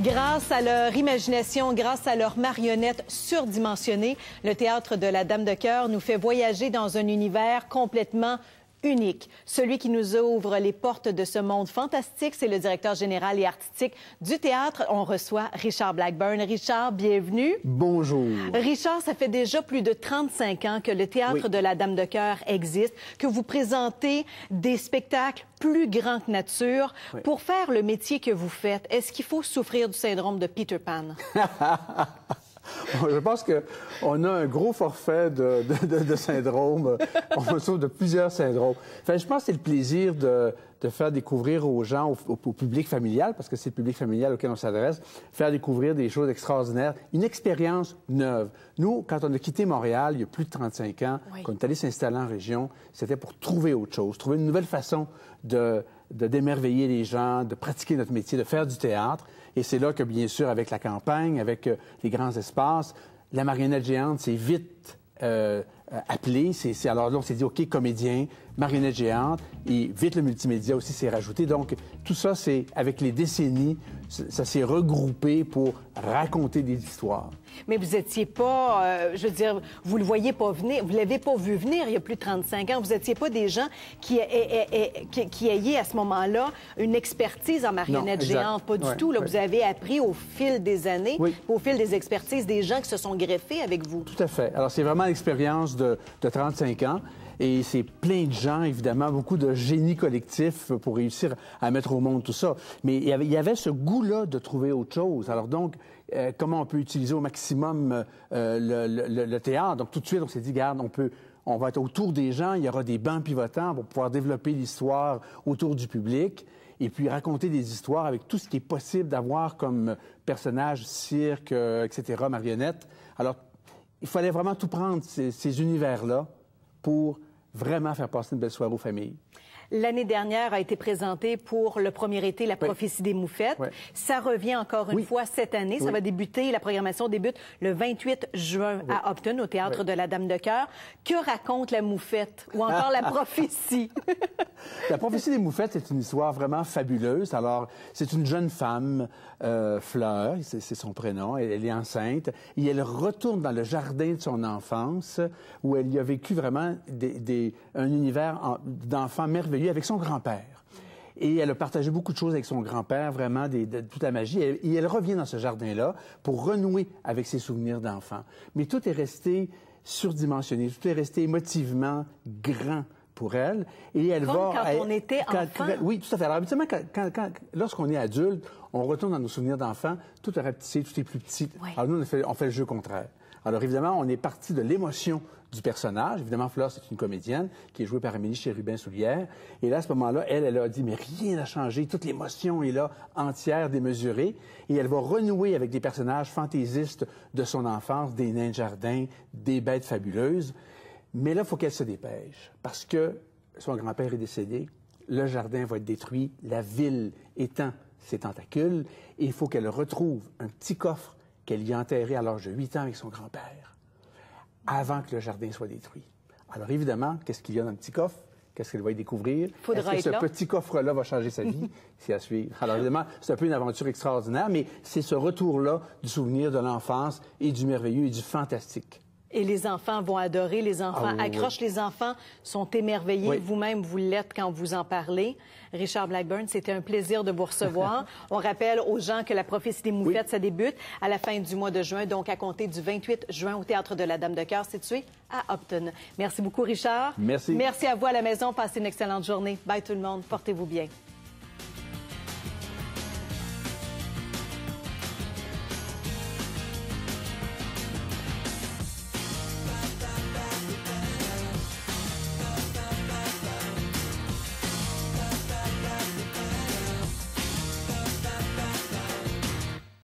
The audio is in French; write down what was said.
Grâce à leur imagination, grâce à leurs marionnettes surdimensionnées, le Théâtre de la Dame de Cœur nous fait voyager dans un univers complètement unique. Celui qui nous ouvre les portes de ce monde fantastique, c'est le directeur général et artistique du théâtre. On reçoit Richard Blackburn. Richard, bienvenue. Bonjour. Richard, ça fait déjà plus de 35 ans que le Théâtre de la Dame de Cœur existe, que vous présentez des spectacles plus grands que nature. Pour faire le métier que vous faites, est-ce qu'il faut souffrir du syndrome de Peter Pan? Je pense qu'on a un gros forfait de syndromes. On souffre de plusieurs syndromes. Enfin, je pense que c'est le plaisir de faire découvrir aux gens, au public familial, parce que c'est le public familial auquel on s'adresse, faire découvrir des choses extraordinaires, une expérience neuve. Nous, quand on a quitté Montréal, il y a plus de 35 ans, qu'on est allé s'installer en région, c'était pour trouver autre chose, trouver une nouvelle façon d'émerveiller les gens, de pratiquer notre métier, de faire du théâtre. Et c'est là que, bien sûr, avec la campagne, avec les grands espaces, la marionnette géante, c'est vite appelé. Alors là, on s'est dit, OK, comédien, marionnette géante, et vite le multimédia aussi s'est rajouté. Donc, tout ça, c'est avec les décennies, ça s'est regroupé pour raconter des histoires. Mais vous n'étiez pas, je veux dire, vous le voyez pas venir, vous l'avez pas vu venir il y a plus de 35 ans. Vous n'étiez pas des gens qui ayaient à ce moment-là une expertise en marionnette géante. Pas du tout. Là, vous avez appris au fil des années, au fil des expertises, des gens qui se sont greffés avec vous. Tout à fait. Alors, c'est vraiment l'expérience de 35 ans. Et c'est plein de gens, évidemment, beaucoup de génie collectif pour réussir à mettre au monde tout ça. Mais il y avait ce goût-là de trouver autre chose. Alors donc, comment on peut utiliser au maximum le théâtre? Donc tout de suite, on s'est dit, regarde, on va être autour des gens, il y aura des bancs pivotants pour pouvoir développer l'histoire autour du public et puis raconter des histoires avec tout ce qui est possible d'avoir comme personnage, cirque, etc., marionnette. Alors, il fallait vraiment tout prendre, ces univers-là, pour vraiment faire passer une belle soirée aux familles. L'année dernière a été présentée pour le premier été La prophétie des moufettes. Ça revient encore une fois cette année. Ça va débuter, la programmation débute le 28 juin à Upton, au Théâtre de la Dame de Cœur. Que raconte la moufette ou encore la prophétie? La prophétie des moufettes, c'est une histoire vraiment fabuleuse. Alors, c'est une jeune femme, Fleur, c'est son prénom, elle est enceinte, et elle retourne dans le jardin de son enfance, où elle y a vécu vraiment un univers d'enfants merveilleux avec son grand-père. Et elle a partagé beaucoup de choses avec son grand-père, vraiment de toute la magie. Et elle revient dans ce jardin-là pour renouer avec ses souvenirs d'enfant. Mais tout est resté surdimensionné, tout est resté émotivement grand pour elle. Et elle quand on était enfant. Oui, tout à fait. Alors, habituellement, lorsqu'on est adulte, on retourne dans nos souvenirs d'enfant, tout est rapetissé, tout est plus petit. Alors, nous, on fait le jeu contraire. Alors, évidemment, on est parti de l'émotion du personnage. Évidemment, Fleur, c'est une comédienne qui est jouée par Amélie Chérubin-Soulière. Et là, à ce moment-là, elle a dit, mais rien n'a changé. Toute l'émotion est là, entière, démesurée. Et elle va renouer avec des personnages fantaisistes de son enfance, des nains de jardin, des bêtes fabuleuses. Mais là, il faut qu'elle se dépêche parce que son grand-père est décédé, le jardin va être détruit, la ville étend ses tentacules, et il faut qu'elle retrouve un petit coffre qu'elle y a enterré à l'âge de 8 ans avec son grand-père, avant que le jardin soit détruit. Alors évidemment, qu'est-ce qu'il y a dans le petit coffre? Qu'est-ce qu'elle va y découvrir? Est-ce que ce petit coffre-là va changer sa vie? C'est à suivre. Alors évidemment, c'est un peu une aventure extraordinaire, mais c'est ce retour-là du souvenir de l'enfance et du merveilleux et du fantastique. Et les enfants vont adorer, les enfants accrochent, les enfants sont émerveillés. Vous-même, vous l'êtes quand vous en parlez. Richard Blackburn, c'était un plaisir de vous recevoir. On rappelle aux gens que la prophétie des moufettes, ça débute à la fin du mois de juin, donc à compter du 28 juin au Théâtre de la Dame de Cœur, situé à Upton. Merci beaucoup, Richard. Merci. Merci à vous à la maison. Passez une excellente journée. Bye tout le monde. Portez-vous bien.